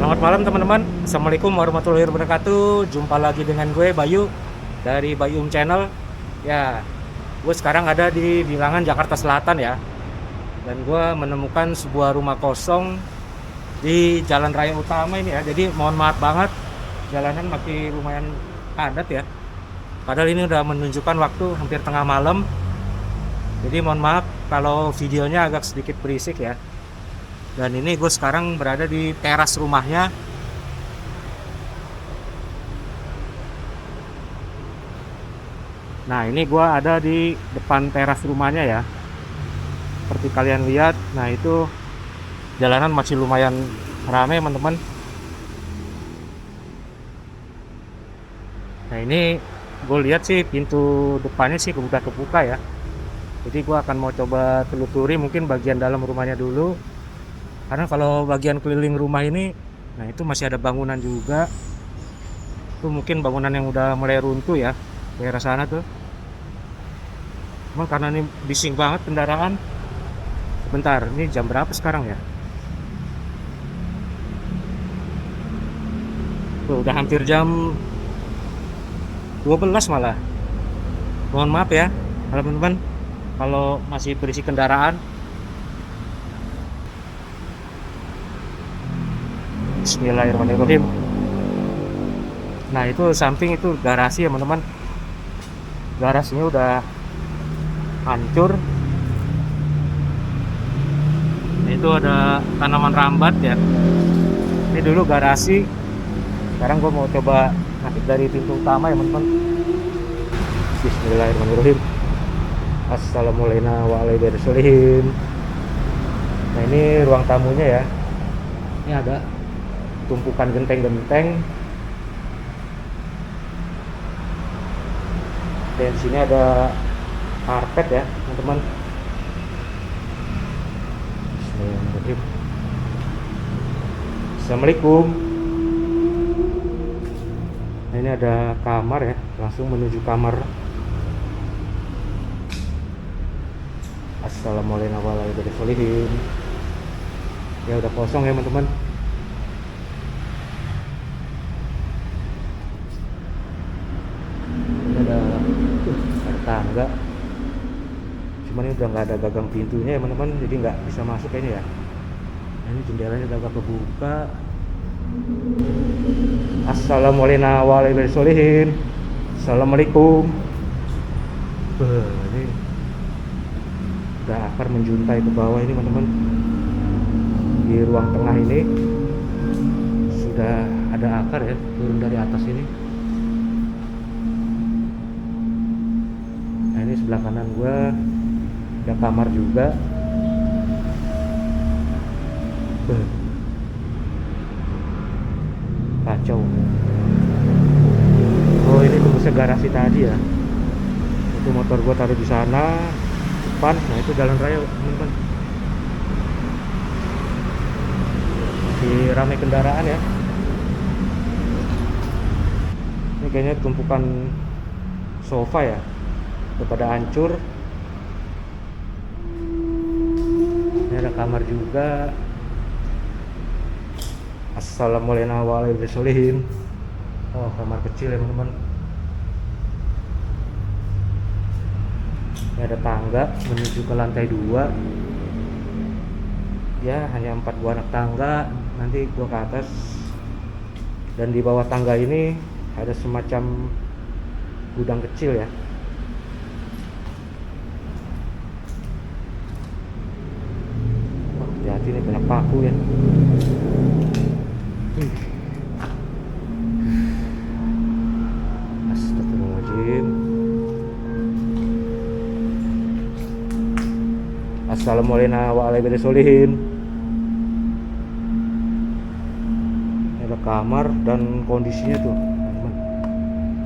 Selamat malam teman-teman. Assalamualaikum warahmatullahi wabarakatuh. Jumpa lagi dengan gue Bayu dari Bayum Channel. Ya, gue sekarang ada di Bilangan Jakarta Selatan ya. Dan gue menemukan sebuah rumah kosong di jalan raya utama ini ya. Jadi mohon maaf banget, jalanan masih lumayan padat ya. Padahal ini udah menunjukkan waktu hampir tengah malam. Jadi mohon maaf kalau videonya agak sedikit berisik ya. Dan ini gue sekarang berada di teras rumahnya. Nah, ini gue ada di depan teras rumahnya ya. Seperti kalian lihat, nah itu jalanan masih lumayan ramai teman-teman. Nah, ini gue lihat sih pintu depannya sih kebuka-kebuka ya. Jadi gue akan mau coba telusuri mungkin bagian dalam rumahnya dulu. Karena kalau bagian keliling rumah ini, nah itu masih ada bangunan juga. Itu mungkin bangunan yang udah mulai runtuh ya, daerah sana tuh. Cuma karena ini bising banget kendaraan. Bentar, ini jam berapa sekarang ya? Tuh, udah hampir jam 12 malah. Mohon maaf ya, teman-teman, kalau masih berisi kendaraan. Bismillahirrahmanirrahim. Nah, itu samping itu garasi ya teman-teman. Garasinya udah hancur. Nah, itu ada tanaman rambat ya. Ini dulu garasi. Sekarang gue mau coba masuk dari pintu utama ya teman-teman. Bismillahirrahmanirrahim. Assalamualaikum warahmatullahi wabarakatuh. Nah, ini ruang tamunya ya. Ini ada tumpukan genteng-genteng. Dan di sini ada karpet ya, teman-teman. Bismillahirrahmanirrahim. Assalamualaikum. Nah, ini ada kamar ya, langsung menuju kamar. Assalamualaikum warahmatullahi wabarakatuh. Ya udah kosong ya teman-teman. Ada tangga, cuman ini udah nggak ada gagang pintunya ya teman-teman, jadi nggak bisa masuk kayaknya ya. Nah, ini jendelanya udah agak kebuka. Assalamualaikum warahmatullahi wabarakatuh. Assalamualaikum. Ini udah akar menjuntai ke bawah ini teman-teman. Di ruang tengah ini sudah ada akar ya, turun dari atas ini. Nah, ini sebelah kanan gua ada kamar juga. Kacau. Oh, ini tembusnya garasi tadi ya. Itu motor gua taruh di sana depan. Nah, itu jalan raya teman-teman. Masih ramai kendaraan ya. Ini kayaknya tumpukan sofa ya, udah pada hancur. Ini ada kamar juga. Assalamualaikum warahmatullahi wabarakatuh. Oh, kamar kecil ya teman-teman. Ini ada tangga menuju ke lantai 2. Ya, hanya 4 buah anak tangga. Nanti gua ke atas. Dan di bawah tangga ini ada semacam gudang kecil ya. Hati-hati nih, banyak paku ya. Astagfirullahaladzim. Assalamualaikum warahmatullahi wabarakatuh. Ini ada kamar dan kondisinya tuh teman-teman.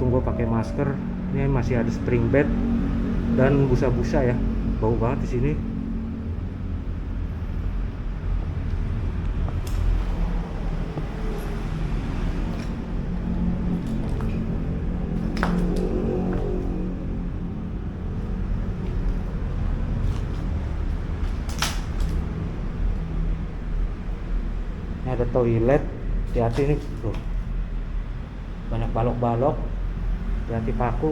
Tunggu pakai masker. Ini masih ada spring bed dan busa-busa ya. Bau banget di sini. Ini ada toilet Hati-hati nih tuh, banyak balok-balok, hati-hati paku.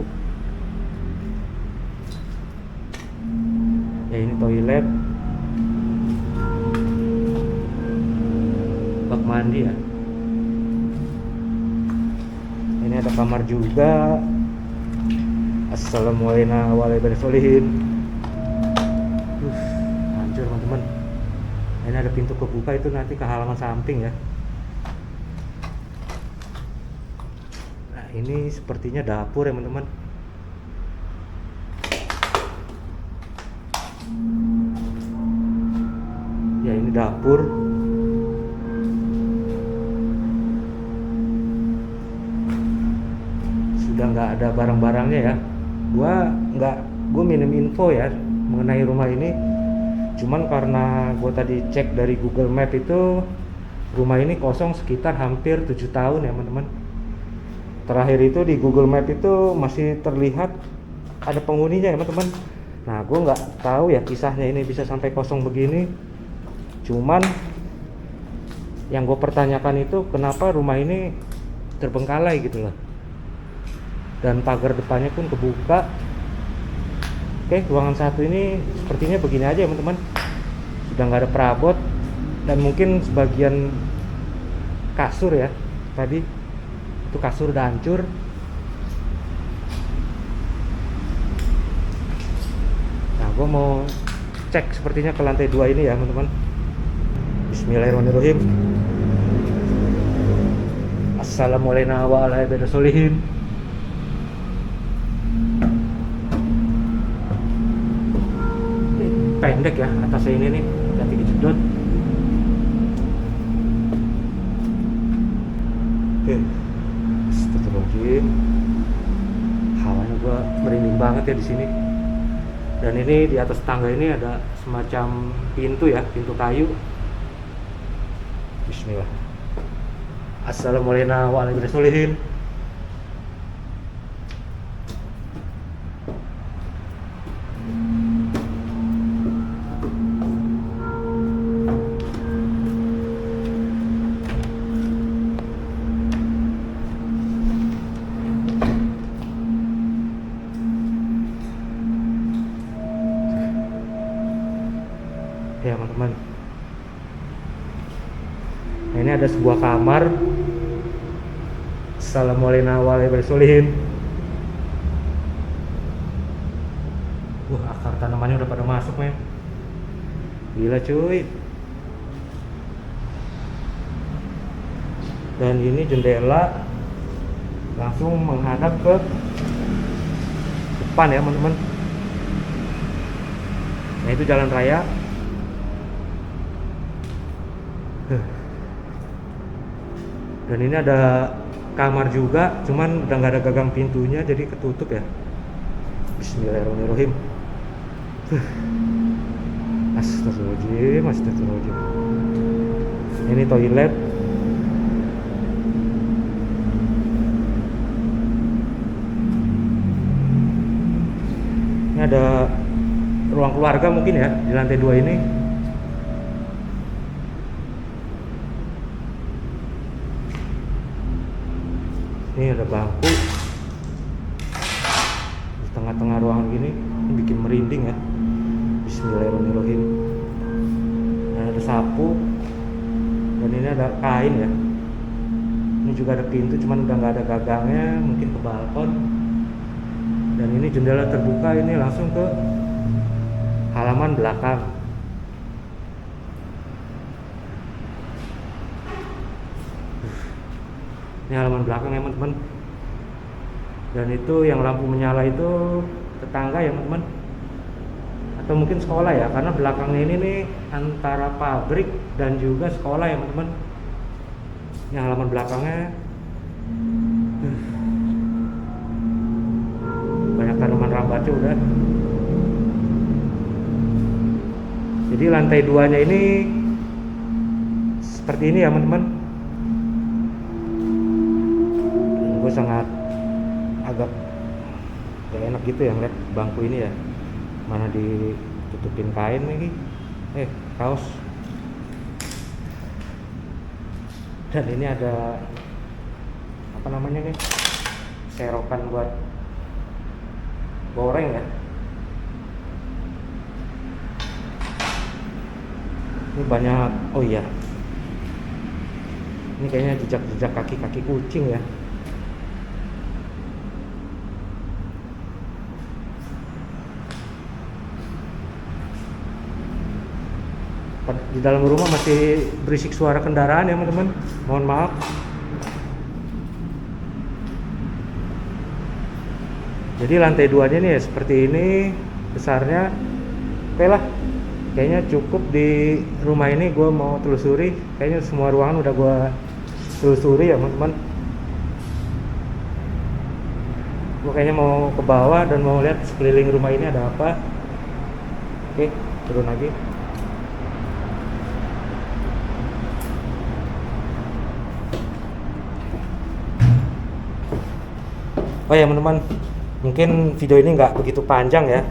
Ya ini toilet, bak mandi ya. Ini ada kamar juga. Assalamualaikum warahmatullahi wabarakatuh. Hancur teman-teman. Ini ada pintu kebuka, itu nanti ke halaman samping ya. Nah ini sepertinya dapur ya teman-teman. Ya ini dapur. Sudah nggak ada barang-barangnya ya. Gue minim info ya mengenai rumah ini. Cuman karena gue tadi cek dari Google Map itu rumah ini kosong sekitar hampir 7 tahun ya teman-teman. Terakhir itu di Google Map itu masih terlihat ada penghuninya ya teman-teman. Nah gue nggak tahu ya kisahnya ini bisa sampai kosong begini. Cuman yang gue pertanyakan itu kenapa rumah ini terbengkalai gitu loh. Dan pagar depannya pun kebuka. Oke, ruangan satu ini sepertinya begini aja ya teman-teman. Sudah nggak ada perabot dan mungkin sebagian kasur ya tadi itu kasur udah hancur. Nah gue mau cek sepertinya ke lantai 2 ini ya teman-teman. Bismillahirrahmanirrahim. Assalamualaikum warahmatullahi wabarakatuh. Pendek ya atasnya ini nih, hati kejedot. Oke, astagfirullahaladzim. Hawanya gua merinding banget ya di sini. Dan ini di atas tangga ini ada semacam pintu ya, pintu kayu. Bismillah. Assalamualaikum warahmatullahi wabarakatuh. Ya teman-teman, nah, ini ada sebuah kamar. Assalamualaikum warahmatullahi wabarakatuh. Akar tanamannya udah pada masuk men. Gila cuy. Dan ini jendela langsung menghadap ke depan ya teman-teman. Nah itu jalan raya. Dan ini ada kamar juga, cuman udah nggak ada gagang pintunya jadi ketutup ya. Bismillahirrahmanirrahim. Astagfirullahaladzim, astagfirullahaladzim. Ini toilet. Ini ada ruang keluarga mungkin ya di lantai 2 ini. Ini ada bangku di tengah-tengah ruangan gini, ini bikin merinding ya. Bismillahirrahmanirrahim. Dan ada sapu, dan ini ada kain ya. Ini juga ada pintu, cuman udah nggak ada gagangnya, mungkin ke balkon. Dan ini jendela terbuka, ini langsung ke halaman belakang. Ini halaman belakang ya teman-teman. Dan itu yang lampu menyala itu tetangga ya teman-teman, atau mungkin sekolah ya, karena belakangnya ini nih antara pabrik dan juga sekolah ya teman-teman. Ini halaman belakangnya banyak tanaman rambatnya udah. Jadi lantai 2 nya ini seperti ini ya teman-teman. Gue sangat agak gak enak gitu ya ngeliat bangku ini ya, mana ditutupin kain lagi, kaos. Dan ini ada apa namanya nih, serokan buat goreng ya. Ini banyak, oh iya, ini kayaknya jejak-jejak kaki-kaki kucing ya. Di dalam rumah masih berisik suara kendaraan ya teman-teman, mohon maaf. Jadi lantai 2 nya nih ya seperti ini besarnya. Oke lah, kayaknya cukup di rumah ini. Gue mau telusuri, kayaknya semua ruangan udah gue telusuri ya teman-teman. Gue kayaknya mau ke bawah dan mau lihat sekeliling rumah ini ada apa. Oke, turun lagi. Oh ya teman-teman, mungkin video ini nggak begitu panjang ya,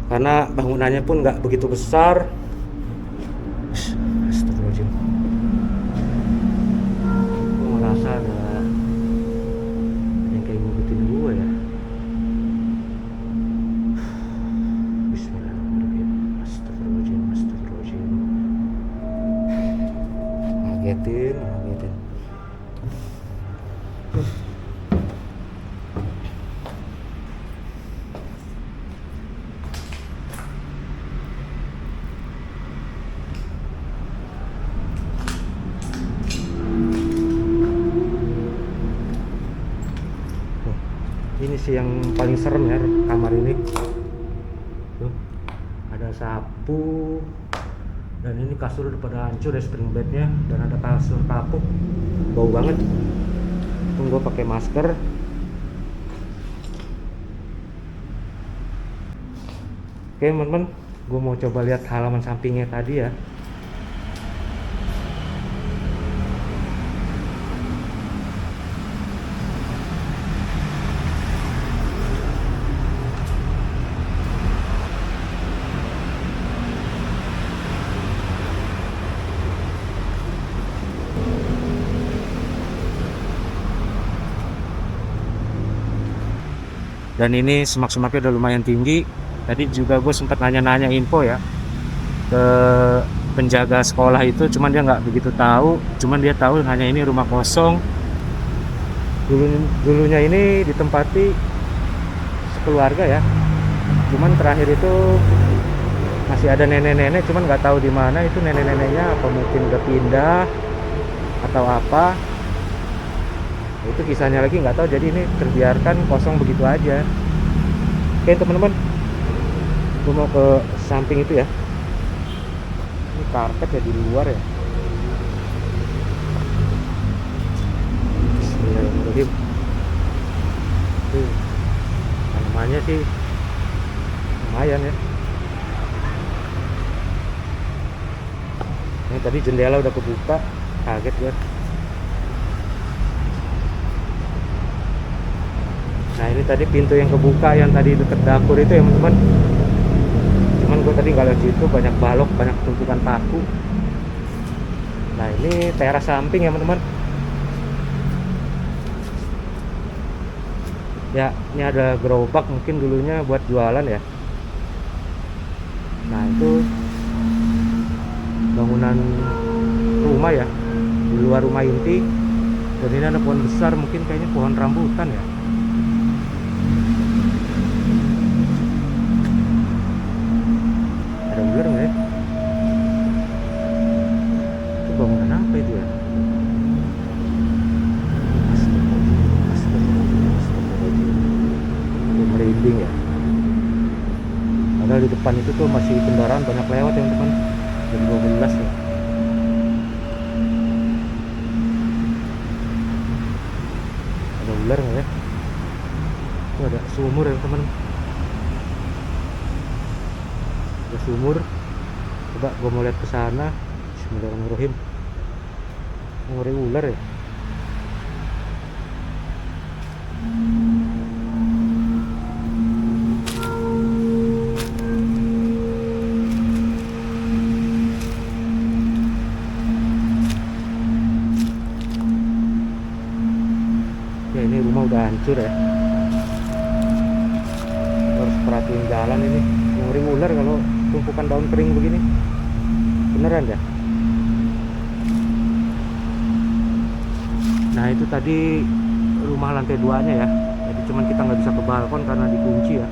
karena bangunannya pun nggak begitu besar. Astagfirullahaladzim. Gue merasa ada yang kayak ngikutin gue ya. Bismillahirrahmanirrahim. Astagfirullahaladzim, astagfirullahaladzim. Ngagetin. Ini sih yang paling serem ya, kamar ini. Tuh, ada sapu, dan ini kasur udah pada hancur ya, spring bednya, dan ada kasur kapuk, bau banget. Tunggu pakai masker. Oke teman-teman, gue mau coba lihat halaman sampingnya tadi ya. Dan ini semak-semaknya udah lumayan tinggi. Tadi juga gue sempat nanya-nanya info ya ke penjaga sekolah itu, cuman dia nggak begitu tahu. Cuman dia tahu hanya ini rumah kosong. Dulunya ini ditempati sekeluarga ya. Cuman terakhir itu masih ada nenek-nenek, cuman nggak tahu di mana itu nenek-neneknya, apa mungkin udah pindah atau apa. Itu kisahnya lagi nggak tahu. Jadi ini terbiarkan kosong begitu aja. Oke teman-teman, gue mau ke samping itu ya. Ini karpet ya di luar ya. Bismillahirrahmanirrahim. Tanamannya sih lumayan ya. Ini tadi jendela udah kebuka, kaget gue. Nah ini tadi pintu yang kebuka yang tadi deket dapur itu ya teman-teman. Cuman gue tadi nggak lihat situ, banyak balok, banyak tumpukan paku. Nah ini teras samping ya teman-teman. Ya ini ada gerobak, mungkin dulunya buat jualan ya. Nah itu bangunan rumah ya, di luar rumah inti. Dan ini ada pohon besar, mungkin kayaknya pohon rambutan ya. Ada ular nggak ya? Itu bangunan apa itu ya? Astagfirullahaladzim. Itu merinding ya. Padahal di depan itu tuh masih kendaraan banyak lewat ya teman-teman. Jam 12 ya. Ada ular nggak ya? Itu ada sumur ya teman. Ada sumur. Coba gue mau lihat ke sana. Bismillahirrahmanirrahim. Ngeri ular ya. hancur ya. Harus perhatiin jalan ini, ngeri ular kalau tumpukan daun kering begini, beneran dah. Nah itu tadi rumah lantai 2-nya ya, jadi cuman kita nggak bisa ke balkon karena dikunci ya.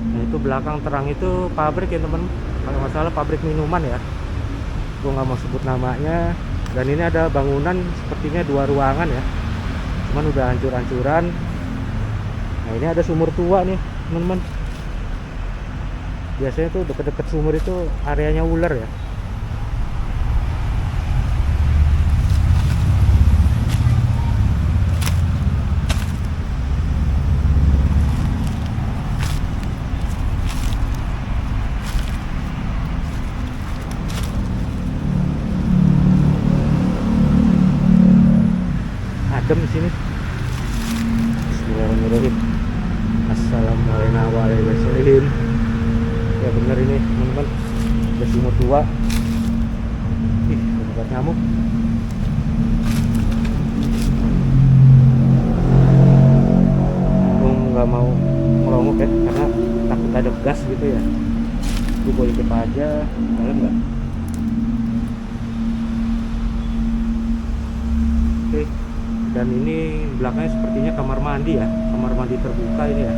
Nah itu belakang terang itu pabrik ya teman, kalau nggak salah pabrik minuman ya, gue nggak mau sebut namanya. Dan ini ada bangunan sepertinya 2 ruangan ya, cuman udah hancur-hancuran. Nah ini ada sumur tua nih teman-teman, biasanya tuh deket-deket sumur itu areanya ular ya. Adem di sini. Bismillahirrahmanirrahim. Assalamualaikum. Ya bener ini teman-teman, ada sumur tua. Ih, tempat nyamuk. Gue nggak mau ngelongok ya, karena takut ada gas gitu ya. Gue boleh ikut aja, kalian nggak? Oke. Dan ini belakangnya sepertinya kamar mandi ya, kamar mandi terbuka ini ya.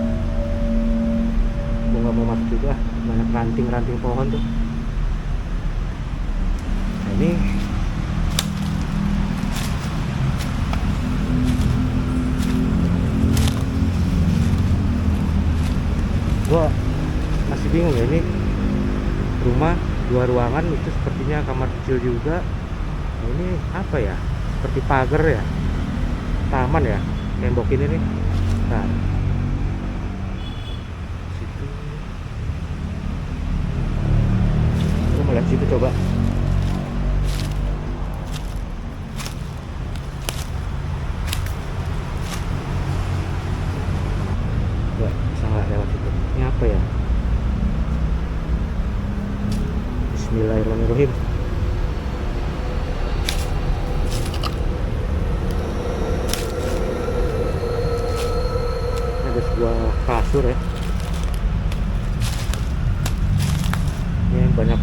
Gue nggak mau masuk juga, banyak ranting-ranting pohon tuh. Nah ini gue masih bingung ya, ini rumah 2 ruangan itu sepertinya kamar kecil juga. Nah, ini apa ya, seperti pagar ya, taman ya, tembok ini nih. Nah situ, gue mau lihat situ coba. Nggak bisa, nggak lewat situ. Ini apa ya? Bismillahirrahmanirrahim. Ada sebuah kasur ya. Ini banyak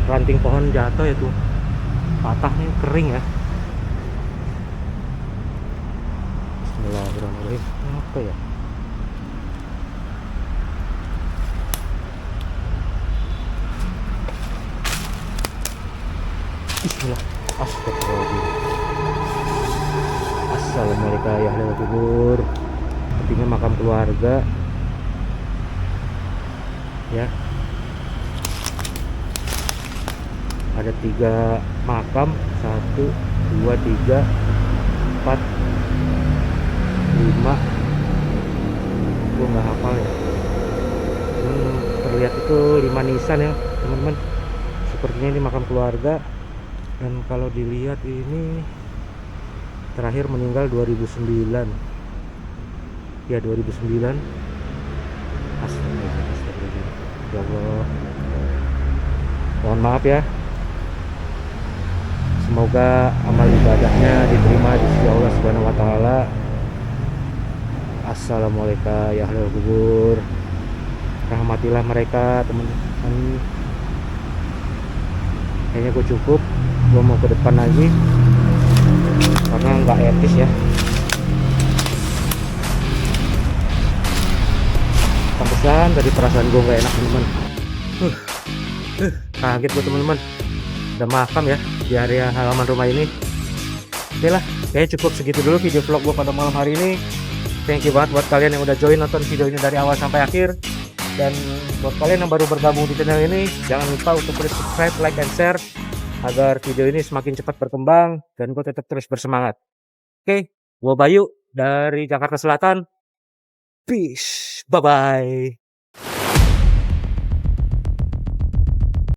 ranting pohon jatuh ya tuh, patahnya kering ya. Bismillahirrahmanirrahim. Ini apa ya? Bismillah. Astagfirullahaladzim. Assalamualaikum ya ahlal kubur. Sepertinya makam keluarga ya. Ada 3 makam, 1 2 3 4 5. Gue nggak hafal ya, terlihat itu 5 nisan ya teman-teman. Sepertinya ini makam keluarga. Dan kalau dilihat ini terakhir meninggal 2009 ya, 2009. Astagfirullah, ya Allah, mohon maaf ya. Semoga amal ibadahnya diterima di sisi Allah Subhanahu wa taala. Assalamualaikum ya ahlul kubur. Rahmatilah mereka teman-teman. Kayaknya gue cukup, gue mau ke depan lagi karena nggak etis ya. Pantesan tadi perasaan gue nggak enak teman-teman. Kaget gue teman-teman, udah makam ya di area halaman rumah ini. Oke lah, kayaknya cukup segitu dulu video vlog gue pada malam hari ini. Thank you banget buat kalian yang udah join nonton video ini dari awal sampai akhir. Dan buat kalian yang baru bergabung di channel ini, jangan lupa untuk klik subscribe, like, and share agar video ini semakin cepat berkembang dan gue tetap terus bersemangat. Oke, gue Bayu dari Jakarta Selatan. Peace, bye-bye.